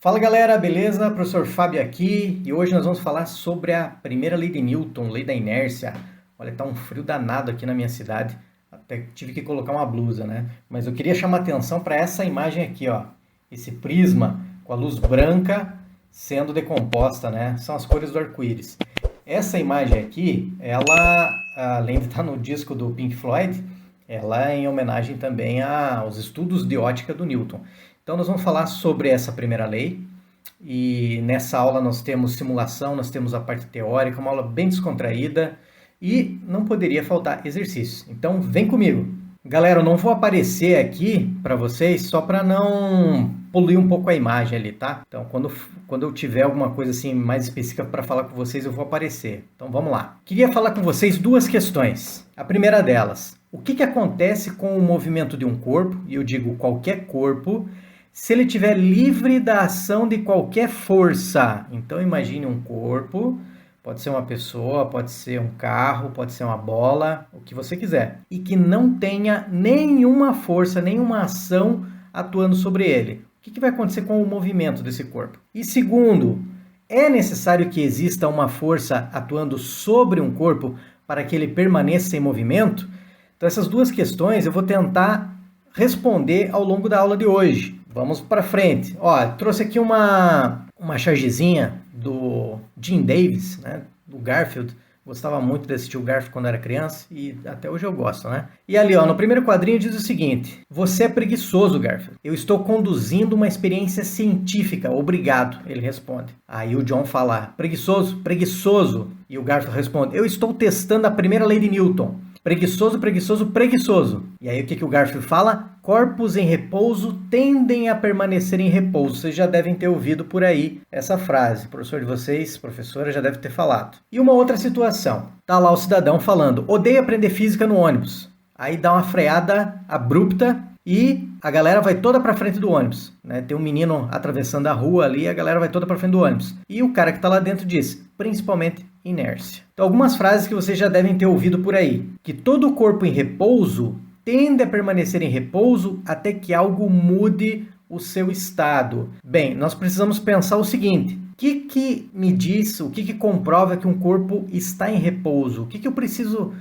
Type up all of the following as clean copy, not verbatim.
Fala galera, beleza? Professor Fábio aqui e hoje nós vamos falar sobre a primeira lei de Newton, lei da inércia. Olha, tá um frio danado aqui na minha cidade, até tive que colocar uma blusa, né? Mas eu queria chamar atenção para essa imagem aqui, ó. Esse prisma com a luz branca sendo decomposta, né? São as cores do arco-íris. Essa imagem aqui, ela, além de estar no disco do Pink Floyd, ela é em homenagem também aos estudos de ótica do Newton. Então nós vamos falar sobre essa primeira lei e nessa aula nós temos simulação, nós temos a parte teórica, uma aula bem descontraída e não poderia faltar exercícios. Então vem comigo. Galera, eu não vou aparecer aqui para vocês só para não poluir um pouco a imagem ali, tá? Então quando eu tiver alguma coisa assim mais específica para falar com vocês, eu vou aparecer. Então vamos lá. Queria falar com vocês duas questões. A primeira delas, o que acontece com o movimento de um corpo, e eu digo qualquer corpo, se ele estiver livre da ação de qualquer força? Então imagine um corpo, pode ser uma pessoa, pode ser um carro, pode ser uma bola, o que você quiser, e que não tenha nenhuma força, nenhuma ação atuando sobre ele. O que vai acontecer com o movimento desse corpo? E segundo, é necessário que exista uma força atuando sobre um corpo para que ele permaneça em movimento? Então essas duas questões eu vou tentar responder ao longo da aula de hoje. Vamos para frente. Ó, trouxe aqui uma chargezinha do Jim Davis, né, do Garfield. Gostava muito de assistir o Garfield quando era criança e até hoje eu gosto, né? E ali, ó, no primeiro quadrinho diz o seguinte: você é preguiçoso, Garfield. Eu estou conduzindo uma experiência científica. Obrigado, ele responde. Aí o John fala: preguiçoso, preguiçoso. E o Garfield responde: eu estou testando a primeira lei de Newton. Preguiçoso, preguiçoso, preguiçoso. E aí o que o Garfield fala? Corpos em repouso tendem a permanecer em repouso. Vocês já devem ter ouvido por aí essa frase. O professor de vocês, professora, já deve ter falado. E uma outra situação. Tá lá o cidadão falando: odeio aprender física no ônibus. Aí dá uma freada abrupta e a galera vai toda para frente do ônibus, né? Tem um menino atravessando a rua ali, a galera vai toda para frente do ônibus. E o cara que tá lá dentro diz: principalmente inércia. Então algumas frases que vocês já devem ter ouvido por aí. Que todo corpo em repouso tende a permanecer em repouso até que algo mude o seu estado. Bem, nós precisamos pensar o seguinte: o que me diz, o que comprova que um corpo está em repouso? O que eu preciso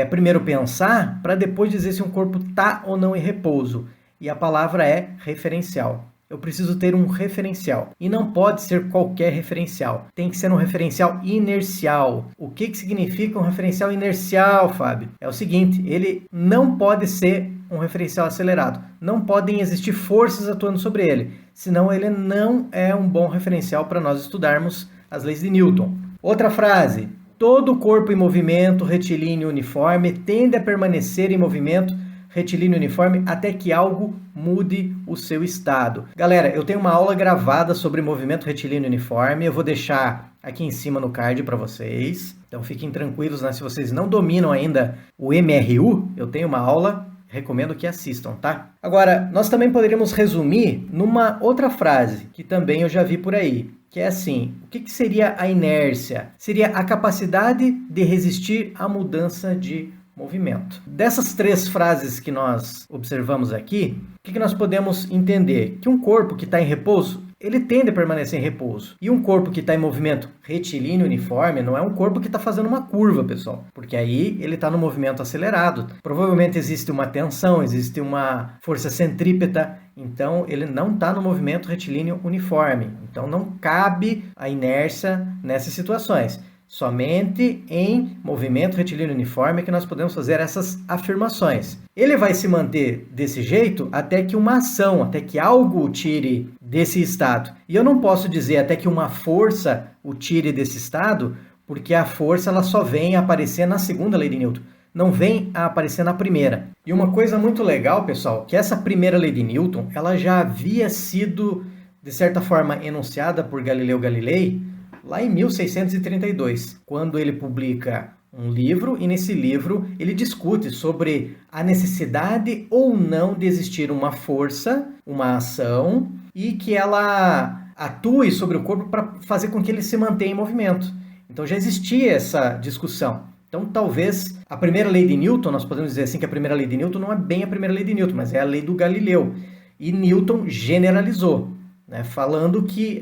primeiro pensar para depois dizer se um corpo está ou não em repouso? E a palavra é referencial. Eu preciso ter um referencial. E não pode ser qualquer referencial. Tem que ser um referencial inercial. O que significa um referencial inercial, Fábio? É o seguinte: ele não pode ser um referencial acelerado. Não podem existir forças atuando sobre ele. Senão ele não é um bom referencial para nós estudarmos as leis de Newton. Outra frase: todo corpo em movimento retilíneo uniforme tende a permanecer em movimento retilíneo uniforme até que algo mude o seu estado. Galera, eu tenho uma aula gravada sobre movimento retilíneo uniforme, eu vou deixar aqui em cima no card para vocês. Então fiquem tranquilos, né? Se vocês não dominam ainda o MRU, eu tenho uma aula, recomendo que assistam, tá? Agora, nós também poderíamos resumir numa outra frase, que também eu já vi por aí, que é assim: o que seria a inércia? Seria a capacidade de resistir à mudança de movimento. Dessas três frases que nós observamos aqui, o que nós podemos entender? Que um corpo que está em repouso, ele tende a permanecer em repouso. E um corpo que está em movimento retilíneo uniforme não é um corpo que está fazendo uma curva, pessoal. Porque aí ele está no movimento acelerado. Provavelmente existe uma tensão, existe uma força centrípeta. Então ele não está no movimento retilíneo uniforme. Então não cabe a inércia nessas situações. Somente em movimento retilíneo uniforme que nós podemos fazer essas afirmações. Ele vai se manter desse jeito até que uma ação, até que algo o tire desse estado. E eu não posso dizer até que uma força o tire desse estado, porque a força ela só vem a aparecer na segunda lei de Newton, não vem a aparecer na primeira. E uma coisa muito legal, pessoal, que essa primeira lei de Newton, ela já havia sido, de certa forma, enunciada por Galileu Galilei, lá em 1632, quando ele publica um livro, e nesse livro ele discute sobre a necessidade ou não de existir uma força, uma ação, e que ela atue sobre o corpo para fazer com que ele se mantenha em movimento. Então já existia essa discussão. Então talvez a primeira lei de Newton, nós podemos dizer assim que a primeira lei de Newton não é bem a primeira lei de Newton, mas é a lei do Galileu. E Newton generalizou. né, falando que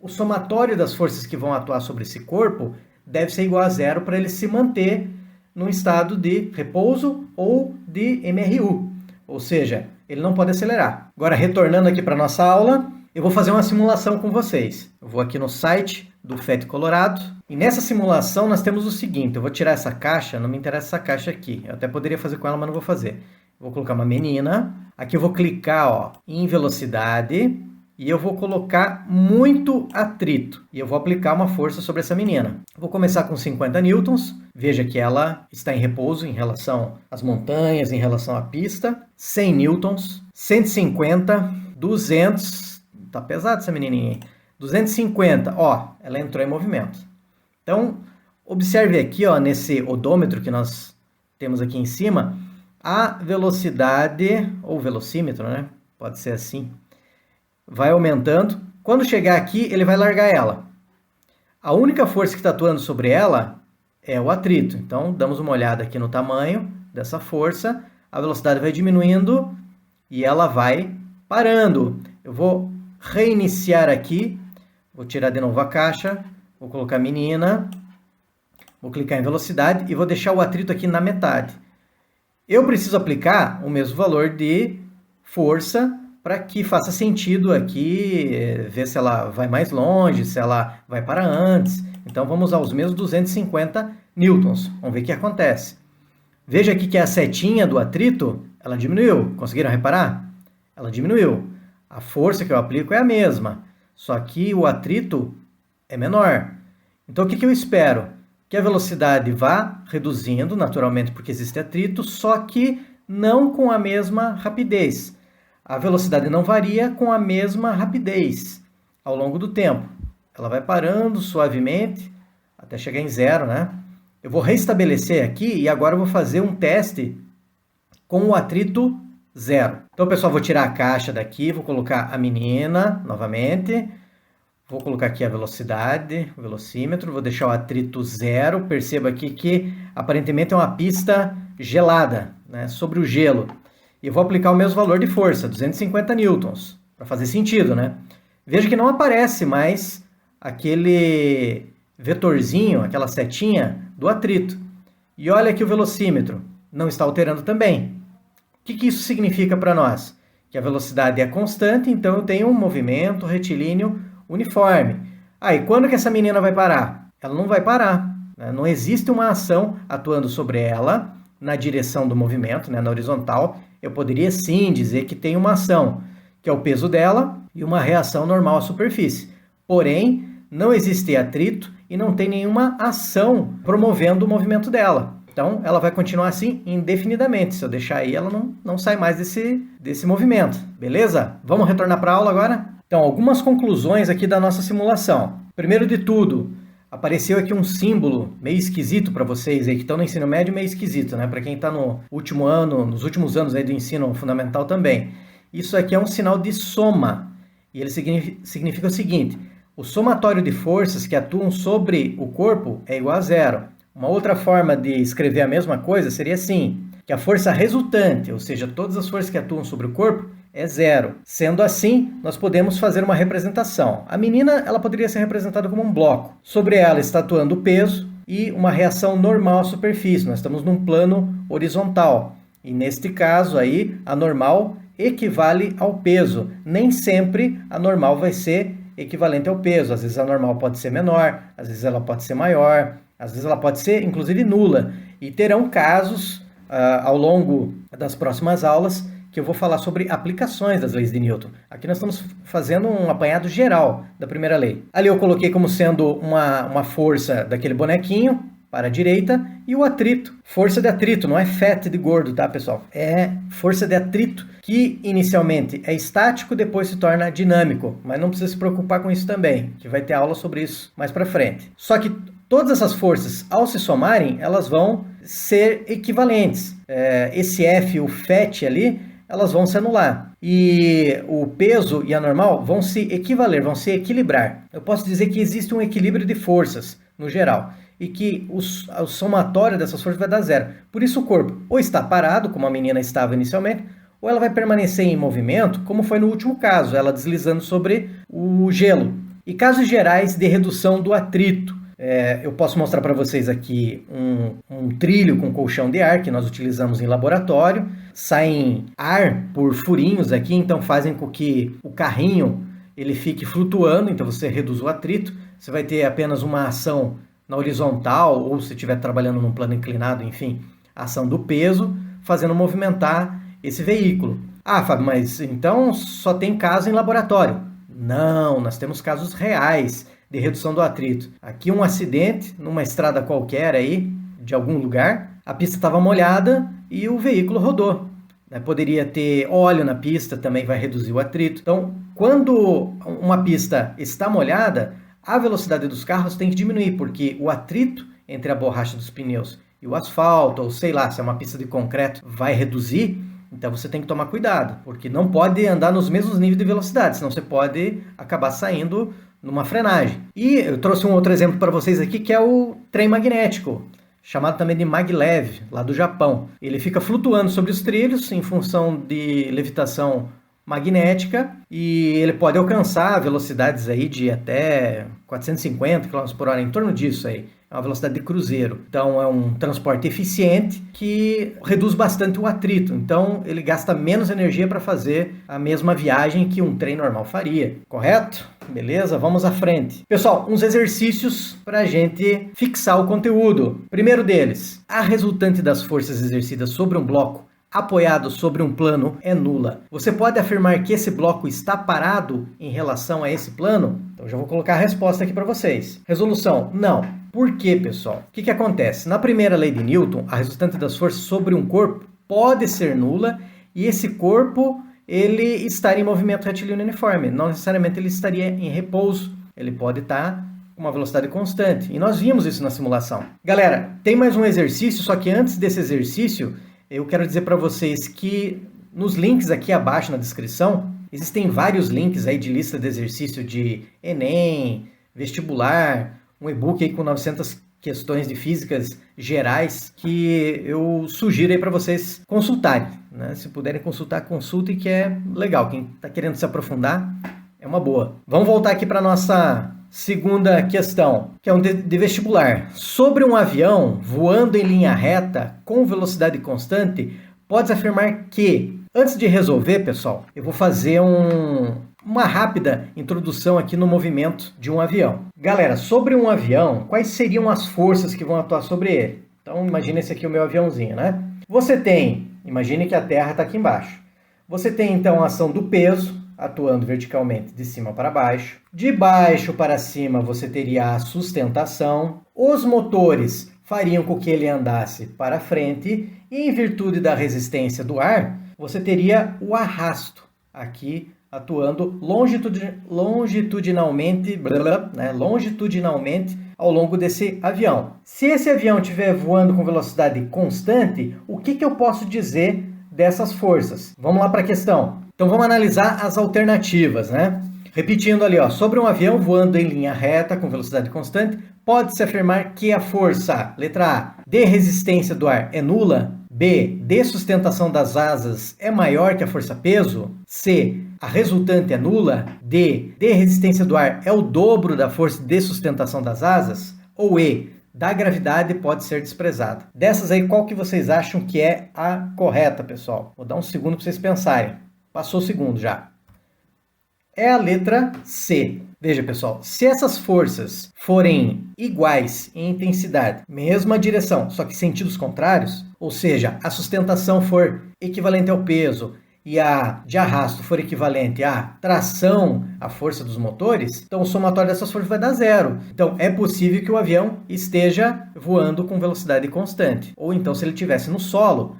o somatório das forças que vão atuar sobre esse corpo deve ser igual a zero para ele se manter num estado de repouso ou de MRU, ou seja, ele não pode acelerar. Agora, retornando aqui para a nossa aula, eu vou fazer uma simulação com vocês. Eu vou aqui no site do FET Colorado e nessa simulação nós temos o seguinte, eu vou tirar essa caixa, não me interessa essa caixa aqui, eu até poderia fazer com ela, mas não vou fazer. Vou colocar uma menina, aqui eu vou clicar ó, em velocidade e eu vou colocar muito atrito e eu vou aplicar uma força sobre essa menina. Vou começar com 50 newtons, veja que ela está em repouso em relação às montanhas, em relação à pista, 100 newtons, 150, 200, tá pesado essa menininha, 250, ó, ela entrou em movimento. Então, observe aqui ó, nesse odômetro que nós temos aqui em cima, a velocidade, ou velocímetro, né? Pode ser assim, vai aumentando. Quando chegar aqui, ele vai largar ela. A única força que está atuando sobre ela é o atrito. Então, damos uma olhada aqui no tamanho dessa força. A velocidade vai diminuindo e ela vai parando. Eu vou reiniciar aqui. Vou tirar de novo a caixa. Vou colocar menina. Vou clicar em velocidade e vou deixar o atrito aqui na metade. Eu preciso aplicar o mesmo valor de força para que faça sentido aqui, ver se ela vai mais longe, se ela vai para antes. Então vamos usar os mesmos 250 newtons. Vamos ver o que acontece. Veja aqui que a setinha do atrito, ela diminuiu. Conseguiram reparar? Ela diminuiu. A força que eu aplico é a mesma, só que o atrito é menor. Então o que eu espero? Que a velocidade vá reduzindo naturalmente porque existe atrito, só que não com a mesma rapidez. A velocidade não varia com a mesma rapidez ao longo do tempo. Ela vai parando suavemente até chegar em zero, né? Eu vou restabelecer aqui e agora eu vou fazer um teste com o atrito zero. Então, pessoal, vou tirar a caixa daqui, vou colocar a menina novamente. Vou colocar aqui a velocidade, o velocímetro, vou deixar o atrito zero. Perceba aqui que aparentemente é uma pista gelada, né, sobre o gelo. E eu vou aplicar o mesmo valor de força, 250 newtons, para fazer sentido, né? Veja que não aparece mais aquele vetorzinho, aquela setinha do atrito. E olha aqui o velocímetro, não está alterando também. O que isso significa para nós? Que a velocidade é constante, então eu tenho um movimento retilíneo uniforme. E quando que essa menina vai parar? Ela não vai parar, né? Não existe uma ação atuando sobre ela na direção do movimento, né, na horizontal. Eu poderia sim dizer que tem uma ação, que é o peso dela, e uma reação normal à superfície. Porém, não existe atrito e não tem nenhuma ação promovendo o movimento dela. Então, ela vai continuar assim indefinidamente. Se eu deixar aí, ela não sai mais desse movimento. Beleza? Vamos retornar para a aula agora? Então, algumas conclusões aqui da nossa simulação. Primeiro de tudo, apareceu aqui um símbolo meio esquisito para vocês aí que estão no ensino médio, meio esquisito, né? Para quem está no último ano, nos últimos anos aí do ensino fundamental também. Isso aqui é um sinal de soma. E ele significa o seguinte: o somatório de forças que atuam sobre o corpo é igual a zero. Uma outra forma de escrever a mesma coisa seria assim, que a força resultante, ou seja, todas as forças que atuam sobre o corpo, é zero. Sendo assim, nós podemos fazer uma representação. A menina, ela poderia ser representada como um bloco. Sobre ela está atuando o peso e uma reação normal à superfície. Nós estamos num plano horizontal. E neste caso aí, a normal equivale ao peso. Nem sempre a normal vai ser equivalente ao peso. Às vezes a normal pode ser menor, às vezes ela pode ser maior, às vezes ela pode ser, inclusive, nula. E terão casos ao longo das próximas aulas que eu vou falar sobre aplicações das leis de Newton. Aqui nós estamos fazendo um apanhado geral da primeira lei. Ali eu coloquei como sendo uma força daquele bonequinho para a direita e o atrito. Força de atrito, não é FET de gordo, tá, pessoal? É força de atrito, que inicialmente é estático, depois se torna dinâmico. Mas não precisa se preocupar com isso também, que vai ter aula sobre isso mais para frente. Só que todas essas forças, ao se somarem, elas vão ser equivalentes. Esse F, o FET ali, elas vão se anular. E o peso e a normal vão se equivaler, vão se equilibrar. Eu posso dizer que existe um equilíbrio de forças, no geral, e que o somatório dessas forças vai dar zero. Por isso o corpo ou está parado, como a menina estava inicialmente, ou ela vai permanecer em movimento, como foi no último caso, ela deslizando sobre o gelo. E casos gerais de redução do atrito. Eu posso mostrar para vocês aqui um trilho com colchão de ar que nós utilizamos em laboratório. Saem ar por furinhos aqui, então fazem com que o carrinho ele fique flutuando, então você reduz o atrito. Você vai ter apenas uma ação na horizontal, ou se estiver trabalhando num plano inclinado, enfim, a ação do peso, fazendo movimentar esse veículo. Ah, Fábio, mas então só tem caso em laboratório. Não, nós temos casos reais de redução do atrito. Aqui um acidente numa estrada qualquer aí, de algum lugar, a pista estava molhada e o veículo rodou. Poderia ter óleo na pista, também vai reduzir o atrito. Então, quando uma pista está molhada, a velocidade dos carros tem que diminuir, porque o atrito entre a borracha dos pneus e o asfalto, ou sei lá, se é uma pista de concreto, vai reduzir. Então você tem que tomar cuidado, porque não pode andar nos mesmos níveis de velocidade, senão você pode acabar saindo numa frenagem. E eu trouxe um outro exemplo para vocês aqui, que é o trem magnético, chamado também de maglev, lá do Japão. Ele fica flutuando sobre os trilhos em função de levitação magnética e ele pode alcançar velocidades aí de até 450 km/h, em torno disso aí. É uma velocidade de cruzeiro. Então é um transporte eficiente que reduz bastante o atrito. Então ele gasta menos energia para fazer a mesma viagem que um trem normal faria. Correto? Beleza? Vamos à frente. Pessoal, uns exercícios para a gente fixar o conteúdo. Primeiro deles, a resultante das forças exercidas sobre um bloco apoiado sobre um plano é nula. Você pode afirmar que esse bloco está parado em relação a esse plano? Então já vou colocar a resposta aqui para vocês. Resolução: não. Por quê, pessoal? O que acontece? Na primeira lei de Newton, a resultante das forças sobre um corpo pode ser nula e esse corpo ele estaria em movimento retilíneo uniforme. Não necessariamente ele estaria em repouso. Ele pode estar com uma velocidade constante. E nós vimos isso na simulação. Galera, tem mais um exercício, só que antes desse exercício, eu quero dizer para vocês que nos links aqui abaixo na descrição, existem vários links aí de lista de exercício de Enem, vestibular, um e-book aí com 900 questões de físicas gerais que eu sugiro aí para vocês consultarem, né? Se puderem consultar, consultem, que é legal. Quem está querendo se aprofundar, é uma boa. Vamos voltar aqui para a nossa segunda questão, que é um de vestibular. Sobre um avião voando em linha reta com velocidade constante, pode afirmar que... Antes de resolver, pessoal, eu vou fazer uma rápida introdução aqui no movimento de um avião. Galera, sobre um avião, quais seriam as forças que vão atuar sobre ele? Então, imagine esse aqui o meu aviãozinho, né? Você tem, imagine que a Terra está aqui embaixo. Você tem, então, a ação do peso, atuando verticalmente de cima para baixo. De baixo para cima, você teria a sustentação. Os motores fariam com que ele andasse para frente. E, em virtude da resistência do ar, você teria o arrasto aqui atuando longitudinalmente ao longo desse avião. Se esse avião estiver voando com velocidade constante, o que eu posso dizer dessas forças? Vamos lá para a questão. Então vamos analisar as alternativas, né? Repetindo ali, sobre um avião voando em linha reta com velocidade constante, pode-se afirmar que a força, letra A, de resistência do ar é nula. B, de sustentação das asas é maior que a força peso. C, a resultante é nula. D, de resistência do ar é o dobro da força de sustentação das asas. Ou E, da gravidade pode ser desprezada. Dessas aí, qual que vocês acham que é a correta, pessoal? Vou dar um segundo para vocês pensarem. Passou o segundo já. É a letra C. Veja, pessoal, se essas forças forem iguais em intensidade, mesma direção, só que sentidos contrários, ou seja, a sustentação for equivalente ao peso e a de arrasto for equivalente à tração, à força dos motores, então o somatório dessas forças vai dar zero. Então é possível que o avião esteja voando com velocidade constante. Ou então, se ele estivesse no solo,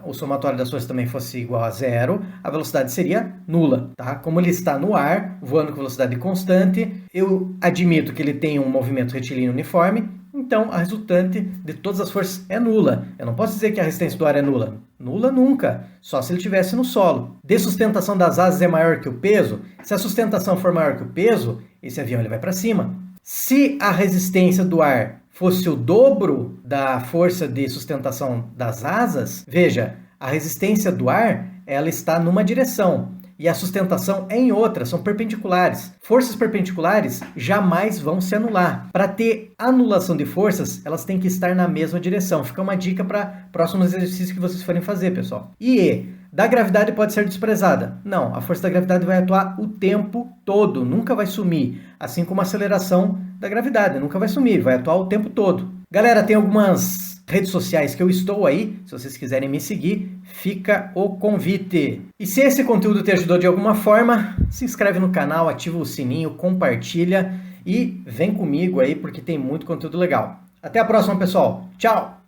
o somatório das forças também fosse igual a zero, a velocidade seria nula, tá? Como ele está no ar, voando com velocidade constante, eu admito que ele tem um movimento retilíneo uniforme, então a resultante de todas as forças é nula. Eu não posso dizer que a resistência do ar é nula. Nula nunca, só se ele estivesse no solo. De sustentação das asas é maior que o peso. Se a sustentação for maior que o peso, esse avião ele vai para cima. Se a resistência do ar fosse o dobro da força de sustentação das asas, veja, a resistência do ar ela está numa direção e a sustentação é em outra, são perpendiculares. Forças perpendiculares jamais vão se anular. Para ter anulação de forças, elas têm que estar na mesma direção. Fica uma dica para próximos exercícios que vocês forem fazer, pessoal. E da gravidade pode ser desprezada? Não, a força da gravidade vai atuar o tempo todo, nunca vai sumir. Assim como a aceleração da gravidade, nunca vai sumir, vai atuar o tempo todo. Galera, tem algumas redes sociais que eu estou aí, se vocês quiserem me seguir, fica o convite. E se esse conteúdo te ajudou de alguma forma, se inscreve no canal, ativa o sininho, compartilha e vem comigo aí porque tem muito conteúdo legal. Até a próxima, pessoal. Tchau!